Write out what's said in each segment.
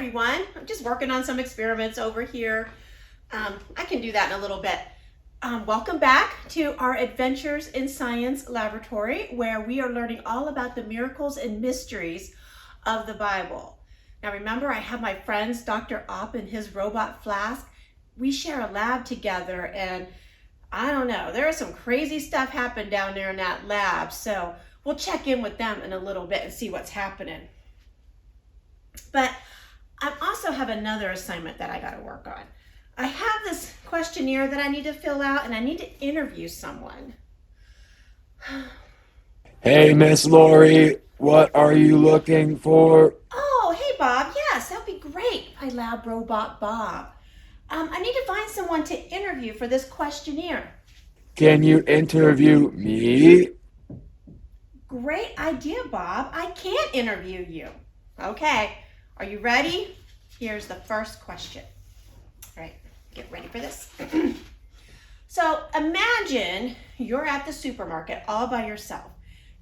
everyone. I'm just working on some experiments over here. I can do that in a little bit. Welcome back to our Adventures in Science Laboratory, where we are learning all about the miracles and mysteries of the Bible. Now remember, I have my friends, Dr. Opp and his robot Flask. We share a lab together, and I don't know, there is some crazy stuff happen down there in that lab, so we'll check in with them in a little bit and see what's happening. But I also have another assignment that I got to work on. I have this questionnaire that I need to fill out, and I need to interview someone. Hey, Miss Lori, what are you looking for? Oh, hey, Bob. Yes, that'd be great. My lab robot, Bob. I need to find someone to interview for this questionnaire. Can you interview me? Great idea, Bob. I can interview you. Okay, are you ready? Here's the first question. All right, get ready for this. So imagine you're at the supermarket all by yourself.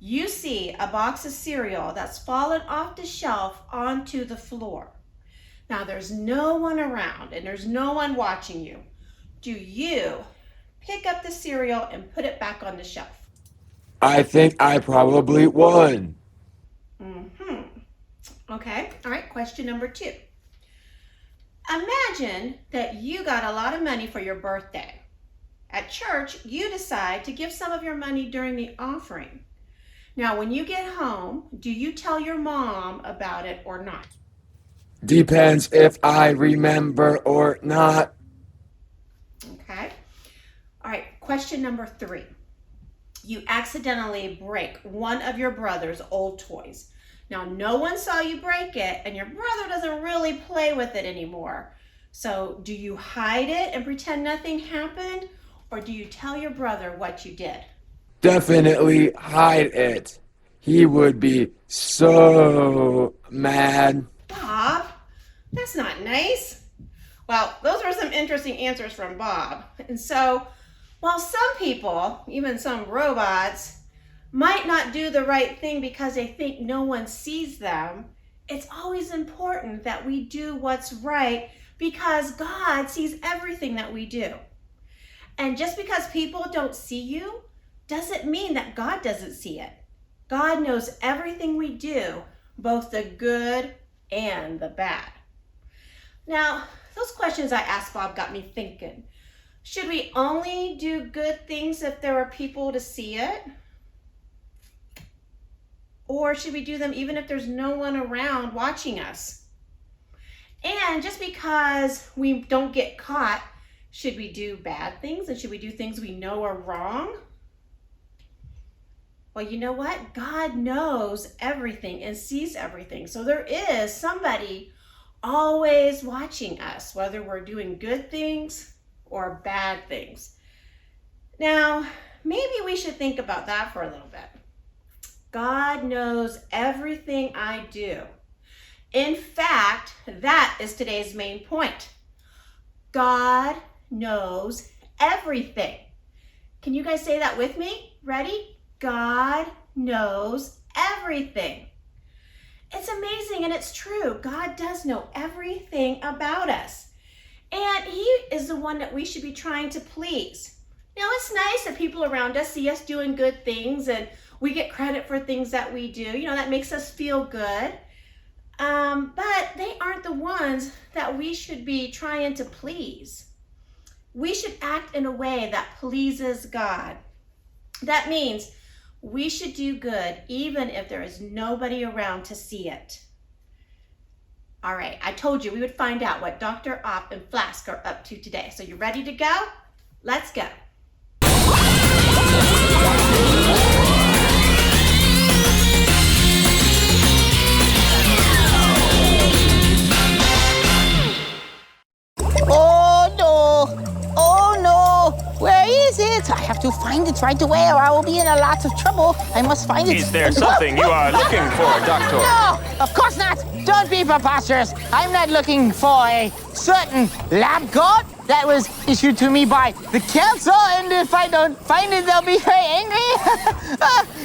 You see a box of cereal that's fallen off the shelf onto the floor. Now there's no one around and there's no one watching you. Do you pick up the cereal and put it back on the shelf? I think I probably won. Okay, all right, question number 2. Imagine that you got a lot of money for your birthday. At church, you decide to give some of your money during the offering. Now, when you get home, do you tell your mom about it or not? Depends if I remember or not. Okay. All right, question number 3. You accidentally break one of your brother's old toys. Now, no one saw you break it, and your brother doesn't really play with it anymore. So, do you hide it and pretend nothing happened, or do you tell your brother what you did? Definitely hide it. He would be so mad. Bob, that's not nice. Well, those are some interesting answers from Bob. And so, while some people, even some robots, might not do the right thing because they think no one sees them, it's always important that we do what's right because God sees everything that we do. And just because people don't see you doesn't mean that God doesn't see it. God knows everything we do, both the good and the bad. Now, those questions I asked Bob got me thinking. Should we only do good things if there are people to see it? Or should we do them even if there's no one around watching us? And just because we don't get caught, should we do bad things and should we do things we know are wrong? Well, you know what? God knows everything and sees everything. So there is somebody always watching us, whether we're doing good things or bad things. Now, maybe we should think about that for a little bit. God knows everything I do. In fact, that is today's main point. God knows everything. Can you guys say that with me? Ready? God knows everything. It's amazing and it's true. God does know everything about us. And He is the one that we should be trying to please. Now, it's nice that people around us see us doing good things and we get credit for things that we do. You know, that makes us feel good. But they aren't the ones that we should be trying to please. We should act in a way that pleases God. That means we should do good even if there is nobody around to see it. All right, I told you we would find out what Dr. Opp and Flask are up to today. So you ready to go? Let's go. Oh no! Oh no! Where is it? I have to find it right away or I will be in a lot of trouble. I must find it. Is there something you are looking for, Doctor? No! Of course not! Don't be preposterous! I'm not looking for a certain lab coat that was issued to me by the council, and if I don't find it, they'll be very angry.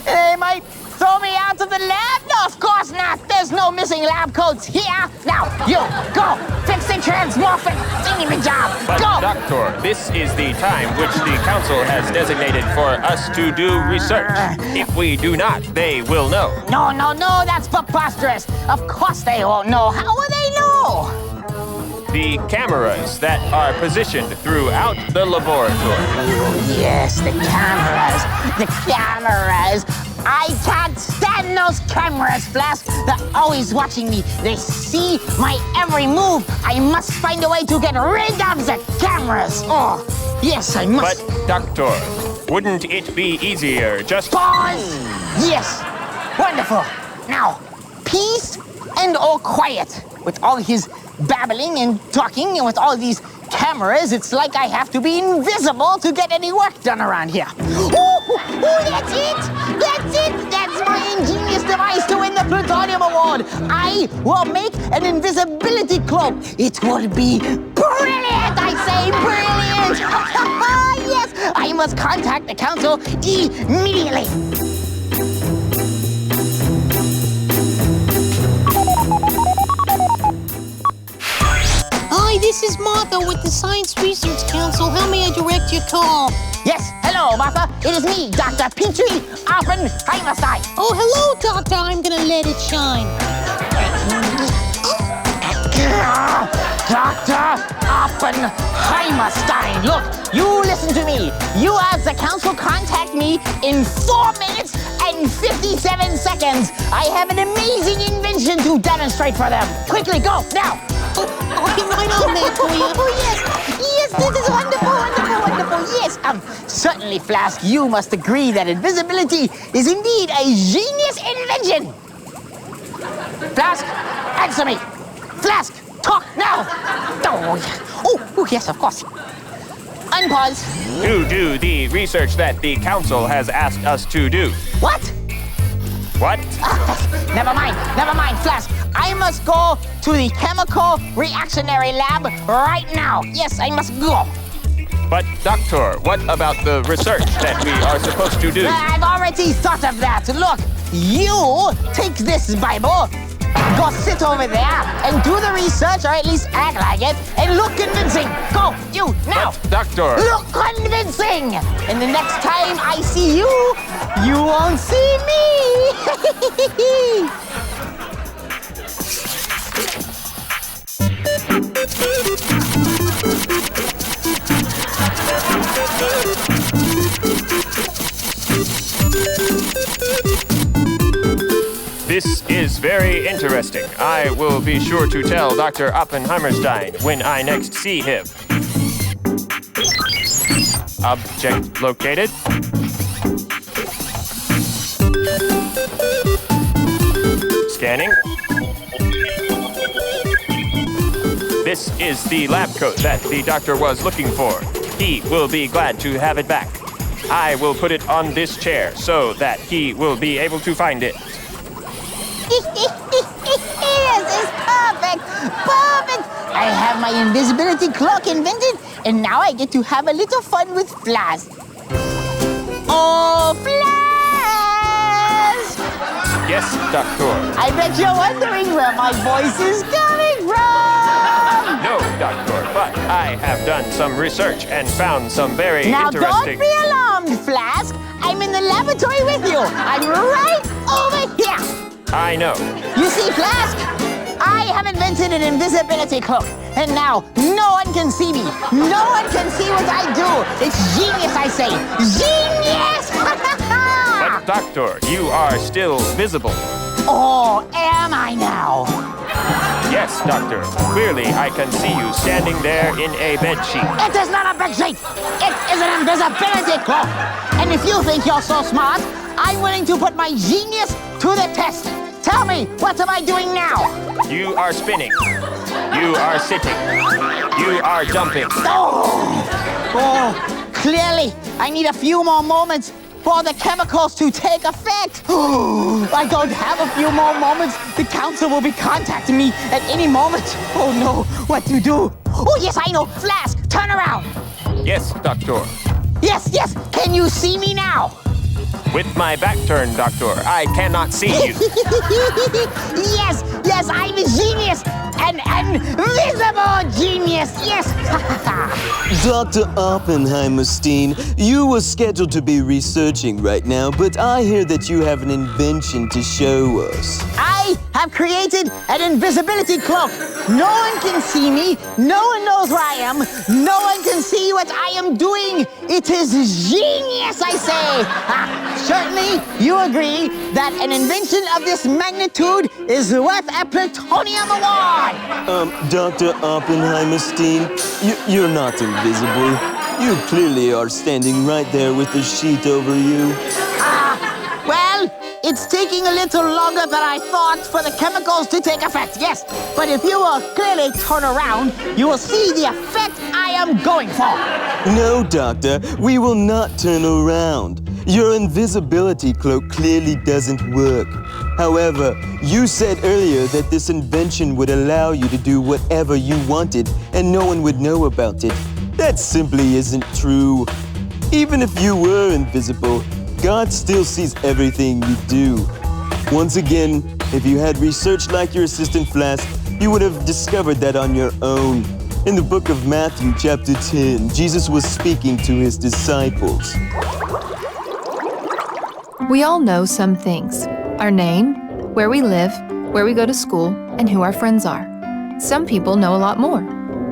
They might throw me out of the lab? No, of course not. There's no missing lab coats here. Now, you, go. Fix the transmorphic thingy-me-job. But, Go. Doctor, this is the time which the council has designated for us to do research. If we do not, they will know. No, that's preposterous. Of course they won't know. How will they know? The cameras that are positioned throughout the laboratory. Yes, the cameras. The cameras. I can't stand those cameras, Flask. They're always watching me. They see my every move. I must find a way to get rid of the cameras. Oh, yes, I must. But, Doctor, wouldn't it be easier just... Pause! Yes! Wonderful! Now, peace and all quiet. With all his babbling and talking and with all these cameras, it's like I have to be invisible to get any work done around here. Ooh, that's it! That's it! That's my ingenious device to win the Plutonium Award! I will make an invisibility cloak. It will be brilliant, I say, brilliant! Yes, I must contact the council immediately. Hi, this is Martha with the Science Research Council. How may I direct your call? Yes, hello, Martha. It is me, Dr. Petrie Oppenheimerstein. Oh, hello, Doctor. I'm gonna let it shine. Dr. Oppenheimerstein, look, you listen to me. You as the council contact me in 4 minutes and 57 seconds. I have an amazing invention to demonstrate for them. Quickly, go, now. I'll be right on there for you. Oh, yes, this is wonderful, yes. Certainly, Flask, you must agree that invisibility is indeed a genius invention. Flask, answer me. Flask, talk now. Oh, yes, of course. Unpause. To do the research that the council has asked us to do. What? What? Never mind, Flask. I must go to the chemical reactionary lab right now. Yes, I must go. But, Doctor, what about the research that we are supposed to do? I've already thought of that. Look, you take this Bible, go sit over there and do the research, or at least act like it, and look convincing. Go, you, now. But, Doctor... Look convincing. And the next time I see you, you won't see me. This is very interesting. I will be sure to tell Dr. Oppenheimerstein when I next see him. Object located. Scanning. This is the lab coat that the doctor was looking for. He will be glad to have it back. I will put it on this chair so that he will be able to find it. This is perfect. I have my invisibility cloak invented, and now I get to have a little fun with Flask. Oh, Flask! Yes, Doctor. I bet you're wondering where my voice is coming from. No, Doctor, but I have done some research and found some very Now interesting... don't be alarmed, Flask. I'm in the laboratory with you. I'm right over here. I know. You see, Flask? I have invented an invisibility cloak, and now no one can see me. No one can see what I do. It's genius, I say. Genius! But, Doctor, you are still visible. Oh, am I now? Yes, Doctor. Clearly, I can see you standing there in a bedsheet. It is not a bedsheet. It is an invisibility cloak. And if you think you're so smart, I'm willing to put my genius to the test. Tell me, what am I doing now? You are spinning. You are sitting. You are jumping. Oh, clearly, I need a few more moments for the chemicals to take effect. I don't have a few more moments. The council will be contacting me at any moment. Oh no, what to do? Oh yes, I know. Flask, turn around. Yes, Doctor. Yes, can you see me now? With my back turned, Doctor, I cannot see you. Yes, I'm a genius! An invisible genius, yes! Dr. Oppenheimerstein, you were scheduled to be researching right now, but I hear that you have an invention to show us. I have created an invisibility cloak. No one can see me. No one knows where I am. No one can see what I am doing. It is genius, I say. Certainly, you agree that an invention of this magnitude is worth a plutonium award. Dr. Oppenheimerstein, you're not invisible. You clearly are standing right there with the sheet over you. Well, it's taking a little longer than I thought for the chemicals to take effect, yes. But if you will clearly turn around, you will see the effect I am going for. No, Doctor, we will not turn around. Your invisibility cloak clearly doesn't work. However, you said earlier that this invention would allow you to do whatever you wanted and no one would know about it. That simply isn't true. Even if you were invisible, God still sees everything you do. Once again, if you had researched like your assistant Flask, you would have discovered that on your own. In the book of Matthew, chapter 10, Jesus was speaking to his disciples. We all know some things: our name, where we live, where we go to school, and who our friends are. Some people know a lot more.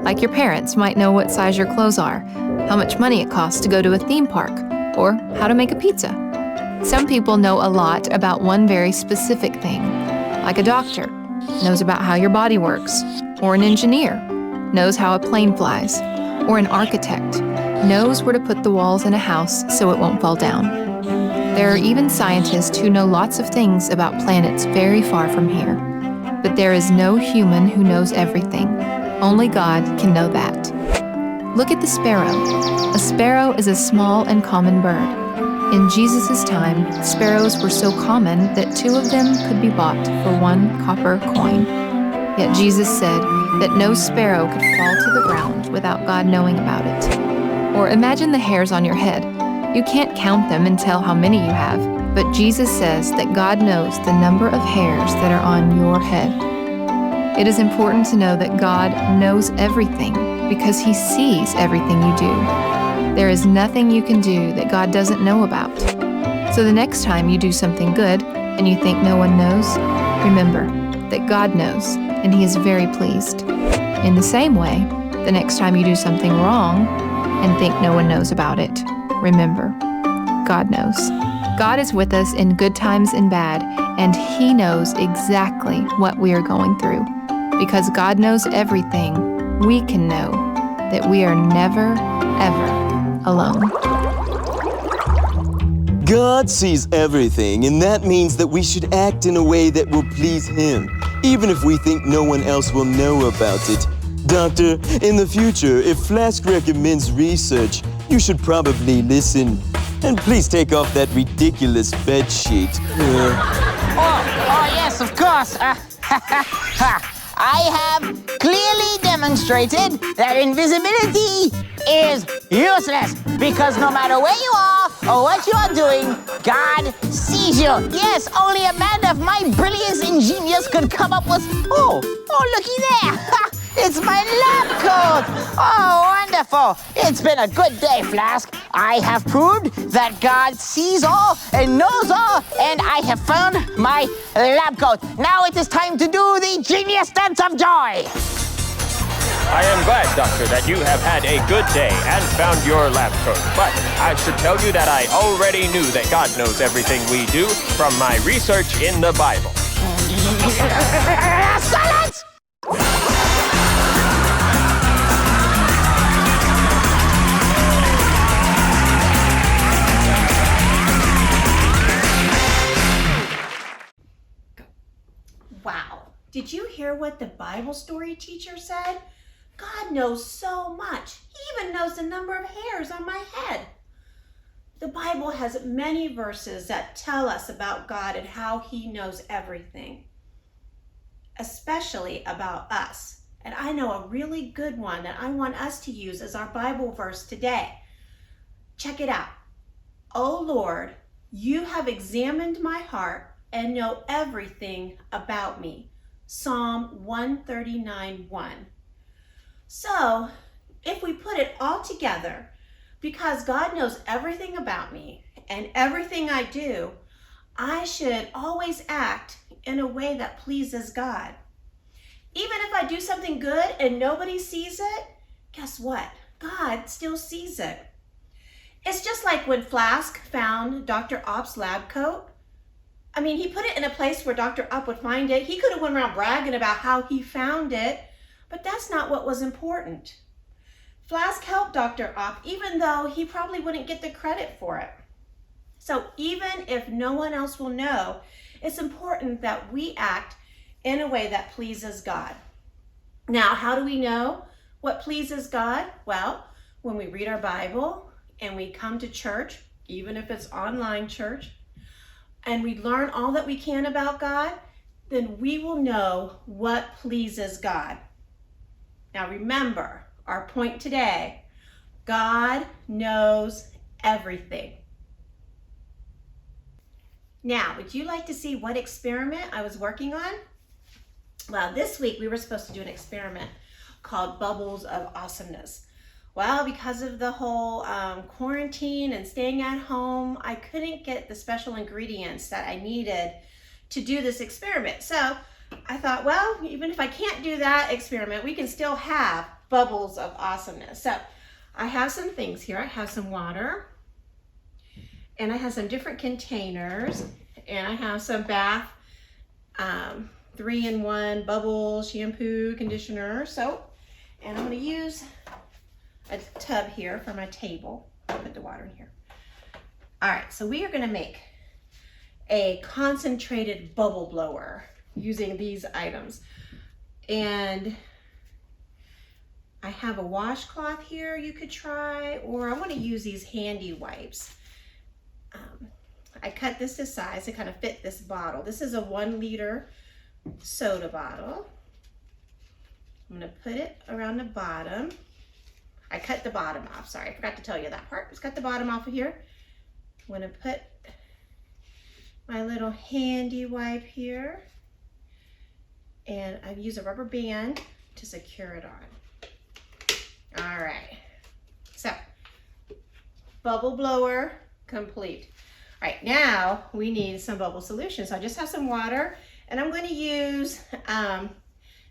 Like your parents might know what size your clothes are, how much money it costs to go to a theme park, or how to make a pizza. Some people know a lot about one very specific thing, like a doctor knows about how your body works, or an engineer knows how a plane flies, or an architect knows where to put the walls in a house so it won't fall down. There are even scientists who know lots of things about planets very far from here. But there is no human who knows everything. Only God can know that. Look at the sparrow. A sparrow is a small and common bird. In Jesus' time, sparrows were so common that 2 of them could be bought for 1 copper coin. Yet Jesus said that no sparrow could fall to the ground without God knowing about it. Or imagine the hairs on your head. You can't count them and tell how many you have, but Jesus says that God knows the number of hairs that are on your head. It is important to know that God knows everything because He sees everything you do. There is nothing you can do that God doesn't know about. So the next time you do something good and you think no one knows, remember that God knows and He is very pleased. In the same way, the next time you do something wrong and think no one knows about it, remember, God knows. God is with us in good times and bad, and He knows exactly what we are going through. Because God knows everything, we can know that we are never, ever alone. God sees everything, and that means that we should act in a way that will please Him, even if we think no one else will know about it. Doctor, in the future, if Flask recommends research, you should probably listen. And please take off that ridiculous bed sheet. Oh, yes, of course. I have clearly demonstrated that invisibility is useless because no matter where you are or what you are doing, God sees you. Yes, only a man of my brilliance and genius could come up with... Oh, looky there. It's my lab coat! Oh, wonderful! It's been a good day, Flask. I have proved that God sees all and knows all, and I have found my lab coat. Now it is time to do the genius dance of joy! I am glad, Doctor, that you have had a good day and found your lab coat. But I should tell you that I already knew that God knows everything we do from my research in the Bible. Silence! Wow. Did you hear what the Bible story teacher said? God knows so much. He even knows the number of hairs on my head. The Bible has many verses that tell us about God and how He knows everything, especially about us. And I know a really good one that I want us to use as our Bible verse today. Check it out. O Lord, You have examined my heart and know everything about me. Psalm 139:1. So, if we put it all together, because God knows everything about me and everything I do, I should always act in a way that pleases God. Even if I do something good and nobody sees it, guess what? God still sees it. It's just like when Flask found Dr. Opp's lab coat. I mean, he put it in a place where Dr. Opp would find it. He could have went around bragging about how he found it, but that's not what was important. Flask helped Dr. Opp, even though he probably wouldn't get the credit for it. So even if no one else will know, it's important that we act in a way that pleases God. Now, how do we know what pleases God? Well, when we read our Bible and we come to church, even if it's online church, and we learn all that we can about God, then we will know what pleases God. Now remember, our point today, God knows everything. Now, would you like to see what experiment I was working on? Well, this week we were supposed to do an experiment called Bubbles of Awesomeness. Well, because of the whole quarantine and staying at home, I couldn't get the special ingredients that I needed to do this experiment. So I thought, well, even if I can't do that experiment, we can still have Bubbles of Awesomeness. So I have some things here. I have some water, and I have some different containers, and I have some bath 3-in-1 bubble, shampoo, conditioner, soap, and I'm going to use a tub here for my table. I'll put the water in here. All right, so we are going to make a concentrated bubble blower using these items. And I have a washcloth here you could try, or I want to use these handy wipes. I cut this to size to kind of fit this bottle. This is a 1-liter soda bottle. I'm going to put it around the bottom. I cut the bottom off. Sorry, I forgot to tell you that part. Just cut the bottom off of here. I'm going to put my little handy wipe here. And I've used a rubber band to secure it on. All right. So, bubble blower complete. All right, now we need some bubble solution. So I just have some water, and I'm going to use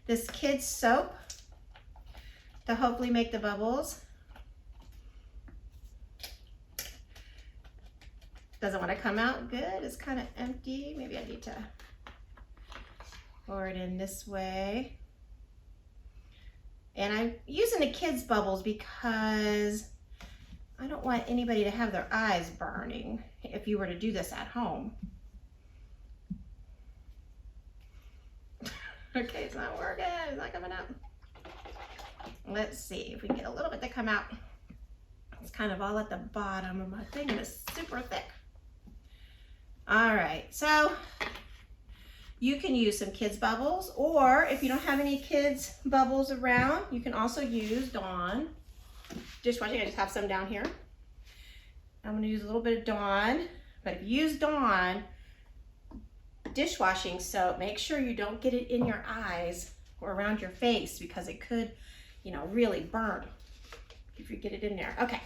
this kid's soap to hopefully make the bubbles. Doesn't want to come out good. It's kind of empty. Maybe I need to pour it in this way. And I'm using the kids' bubbles because I don't want anybody to have their eyes burning if you were to do this at home. Okay, it's not working. It's not coming up. Let's see if we can get a little bit to come out. It's kind of all at the bottom of my thing, and it's super thick. All right, so you can use some kids bubbles, or if you don't have any kids bubbles around, you can also use Dawn dishwashing. I just have some down here. I'm going to use a little bit of Dawn, but if you use Dawn dishwashing soap, make sure you don't get it in your eyes or around your face, because it could, you know, really burn if you get it in there. Okay,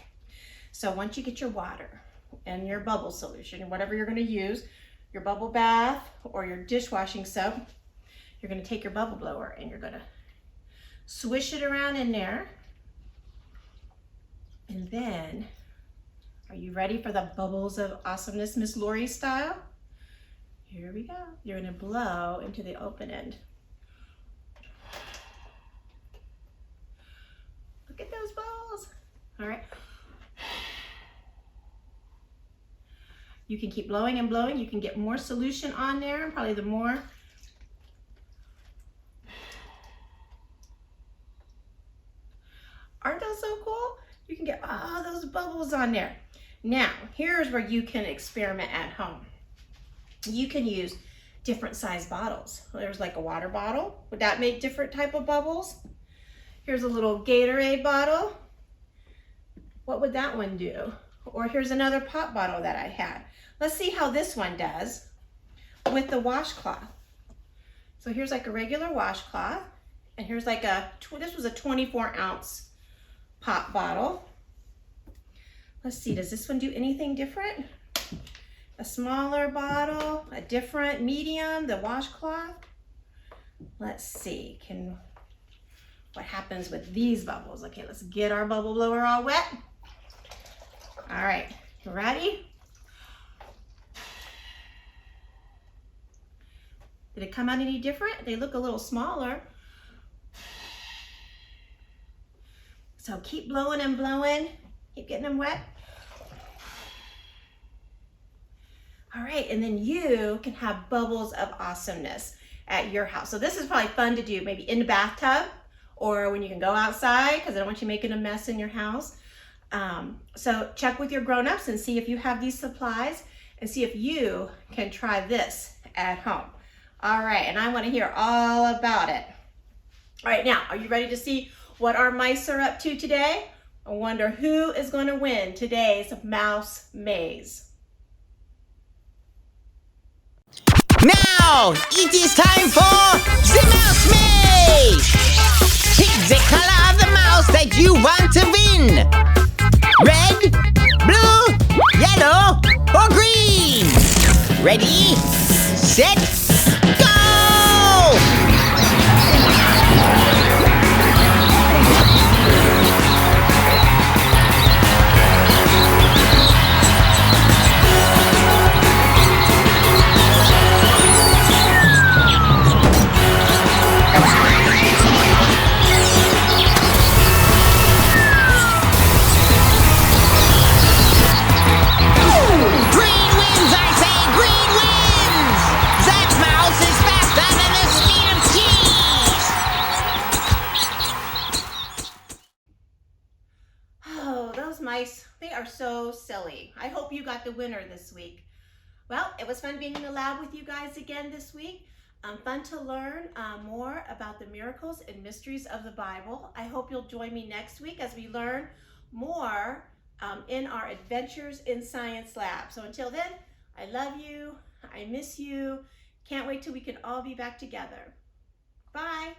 so once you get your water and your bubble solution, whatever you're going to use, your bubble bath or your dishwashing soap, you're going to take your bubble blower and you're going to swish it around in there. And then, are you ready for the Bubbles of Awesomeness, Miss Lori style? Here we go. You're going to blow into the open end. Look at those bubbles. All right. You can keep blowing and blowing. You can get more solution on there. Probably the more. Aren't those so cool? You can get all those bubbles on there. Now, here's where you can experiment at home. You can use different size bottles. There's like a water bottle. Would that make different type of bubbles? Here's a little Gatorade bottle. What would that one do? Or here's another pop bottle that I had. Let's see how this one does with the washcloth. So here's like a regular washcloth, and here's like this was a 24-ounce pop bottle. Let's see, does this one do anything different? A smaller bottle, a different medium, the washcloth. Let's see, what happens with these bubbles? Okay, let's get our bubble blower all wet. All right, you ready? Did it come out any different? They look a little smaller. So keep blowing and blowing. Keep getting them wet. All right, and then you can have bubbles of awesomeness at your house. So this is probably fun to do, maybe in the bathtub or when you can go outside, because I don't want you making a mess in your house. So check with your grown-ups and see if you have these supplies and see if you can try this at home. All right, and I want to hear all about it. All right, now, are you ready to see what our mice are up to today? I wonder who is going to win today's mouse maze. Now, it is time for the mouse maze! Pick the color of the mouse that you want to win! Red, blue, yellow, or green! Ready, set, go! Mice, they are so silly. I hope you got the winner this week. Well, it was fun being in the lab with you guys again this week. Fun to learn more about the miracles and mysteries of the Bible. I hope you'll join me next week as we learn more in our Adventures in Science lab. So until then, I love you. I miss you. Can't wait till we can all be back together. Bye.